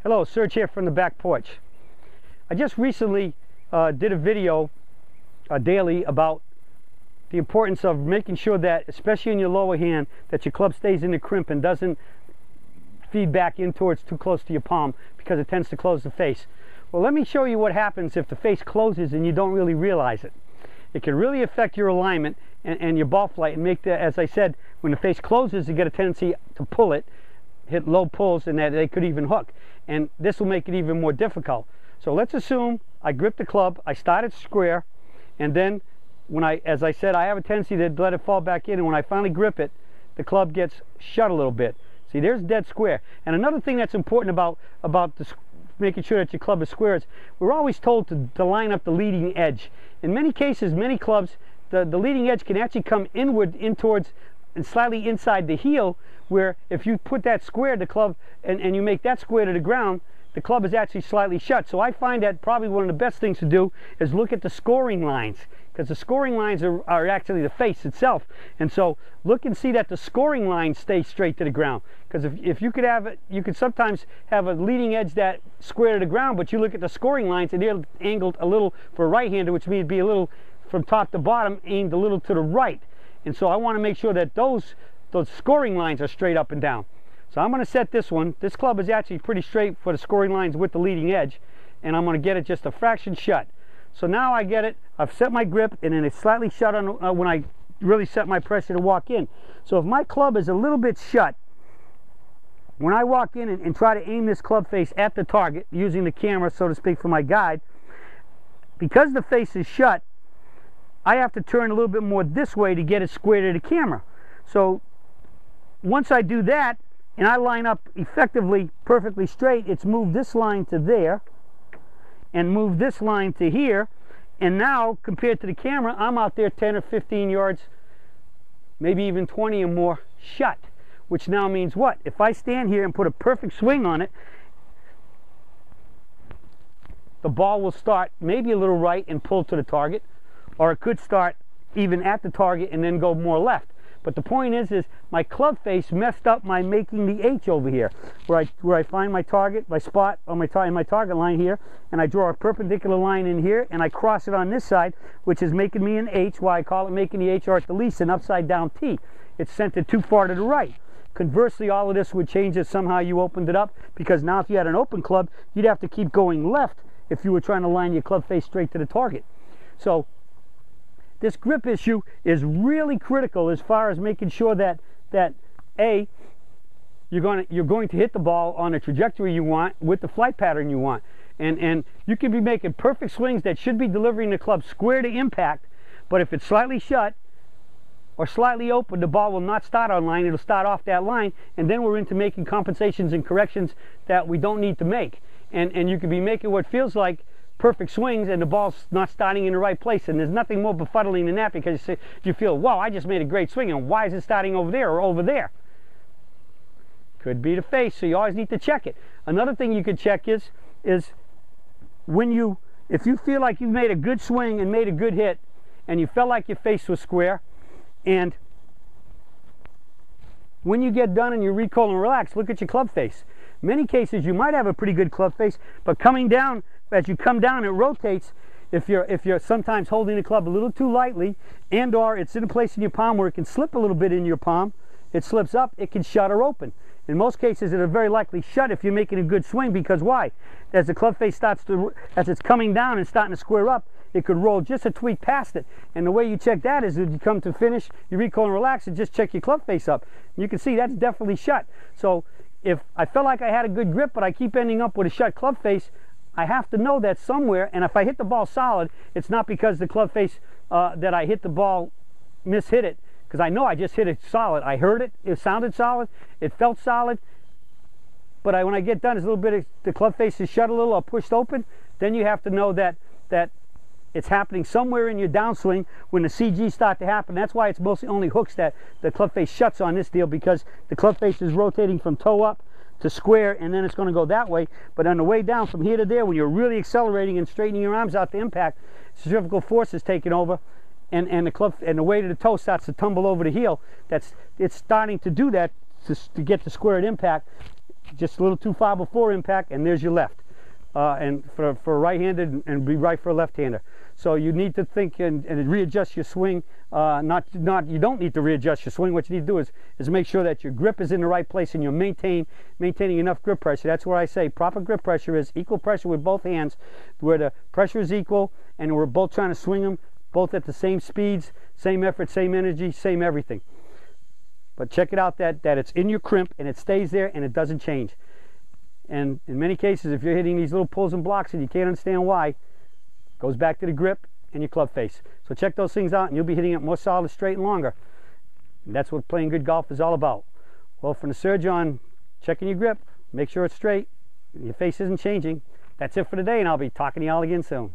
Hello, Serge here from the back porch. I just recently did a video daily about the importance of making sure that, especially in your lower hand, that your club stays in the crimp and doesn't feed back in towards too close to your palm, because it tends to close the face. Well, let me show you what happens if the face closes and you don't really realize it. It can really affect your alignment and your ball flight, and make the, as I said, when the face closes, you get a tendency to pull it, hit low pulls, and that they could even hook. And this will make it even more difficult. So let's assume I grip the club, I start it square, and then when as I said, I have a tendency to let it fall back in, and when I finally grip it, the club gets shut a little bit. See, there's dead square. And another thing that's important about this, making sure that your club is square, is we're always told to line up the leading edge. In many cases, many clubs, the leading edge can actually come inward, in towards, and slightly inside the heel, where if you put that square, the club, and you make that square to the ground, the club is actually slightly shut. So I find that probably one of the best things to do is look at the scoring lines, because the scoring lines are actually the face itself. And so look and see that the scoring lines stay straight to the ground. Because if you could have it, you could sometimes have a leading edge that square to the ground, but you look at the scoring lines and they're angled a little for a right-hander, which means be a little from top to bottom, aimed a little to the right. And so I want to make sure that those scoring lines are straight up and down. So I'm going to set this one. This club is actually pretty straight for the scoring lines with the leading edge, and I'm going to get it just a fraction shut. So now I get it, I've set my grip, and then it's slightly shut on when I really set my pressure to walk in. So if my club is a little bit shut, when I walk in and try to aim this club face at the target, using the camera, so to speak, for my guide, because the face is shut, I have to turn a little bit more this way to get it square to the camera. So once I do that, and I line up effectively perfectly straight, it's moved this line to there, and moved this line to here, and now, compared to the camera, I'm out there 10 or 15 yards, maybe even 20 or more, shut. Which now means what? If I stand here and put a perfect swing on it, the ball will start maybe a little right and pull to the target, or it could start even at the target and then go more left. But the point is my club face messed up my making the H over here, where I find my target, my spot on my target line here, and I draw a perpendicular line in here, and I cross it on this side, which is making me an H, why I call it making the H, or at the least an upside down T. It's centered too far to the right. Conversely, all of this would change if somehow you opened it up, because now if you had an open club, you'd have to keep going left if you were trying to line your club face straight to the target. So this grip issue is really critical as far as making sure that A, you're going to hit the ball on a trajectory you want with the flight pattern you want. And you can be making perfect swings that should be delivering the club square to impact, but if it's slightly shut or slightly open, the ball will not start on line, it'll start off that line, and then we're into making compensations and corrections that we don't need to make. And you could be making what feels like perfect swings and the ball's not starting in the right place, and there's nothing more befuddling than that, because you feel, wow, I just made a great swing, and why is it starting over there or over there? Could be the face, so you always need to check it. Another thing you could check is if you feel like you've made a good swing and made a good hit, and you felt like your face was square, and when you get done and you recoil and relax, look at your club face. Many cases you might have a pretty good club face, but coming down, as you come down, it rotates. If you're sometimes holding the club a little too lightly, and or it's in a place in your palm where it can slip a little bit in your palm, it slips up, it can shut or open. In most cases, it'll very likely shut if you're making a good swing, because why? As the club face as it's coming down and starting to square up, it could roll just a tweak past it. And the way you check that is, when you come to finish, you recoil and relax, and just check your club face up. You can see that's definitely shut. So if I felt like I had a good grip, but I keep ending up with a shut club face, I have to know that somewhere. And if I hit the ball solid, it's not because the club face that I hit the ball mishit it, because I know I just hit it solid. I heard it, it sounded solid, it felt solid, but when I get done, it's a little bit of the club face is shut a little or pushed open. Then you have to know that it's happening somewhere in your downswing when the CG start to happen. That's why it's mostly only hooks that the club face shuts on this deal, because the club face is rotating from toe up to square, and then it's going to go that way. But on the way down from here to there, when you're really accelerating and straightening your arms out to impact, centrifugal force is taking over, and the weight of the toe starts to tumble over the heel. It's starting to do that to get the square at impact. just a little too far before impact, and there's your left. And for a right-handed, and be right for a left-hander. So you need to think and readjust your swing. You don't need to readjust your swing. What you need to do is make sure that your grip is in the right place and you're maintaining enough grip pressure. That's where I say proper grip pressure is equal pressure with both hands, where the pressure is equal and we're both trying to swing them both at the same speeds, same effort, same energy, same everything. But check it out that it's in your crimp and it stays there and it doesn't change. And in many cases, if you're hitting these little pulls and blocks and you can't understand why, it goes back to the grip and your club face. So check those things out and you'll be hitting it more solid, straight, and longer. And that's what playing good golf is all about. Well, from the surge on checking your grip, make sure it's straight, your face isn't changing. That's it for today, and I'll be talking to y'all again soon.